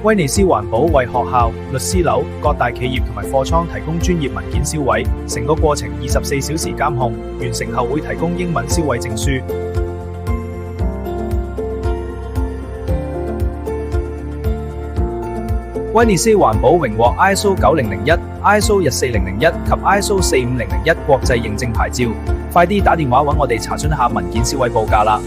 威尼斯環保為學校、律師樓、各大企業同埋貨倉提供專業文件銷毀，成個過程24小時監控，完成後會提供英文銷毀證書。威尼斯環保榮獲 ISO 9001、ISO 14001及 ISO 45001國際認證牌照，快啲打電話揾我哋查詢下文件銷毀報價啦！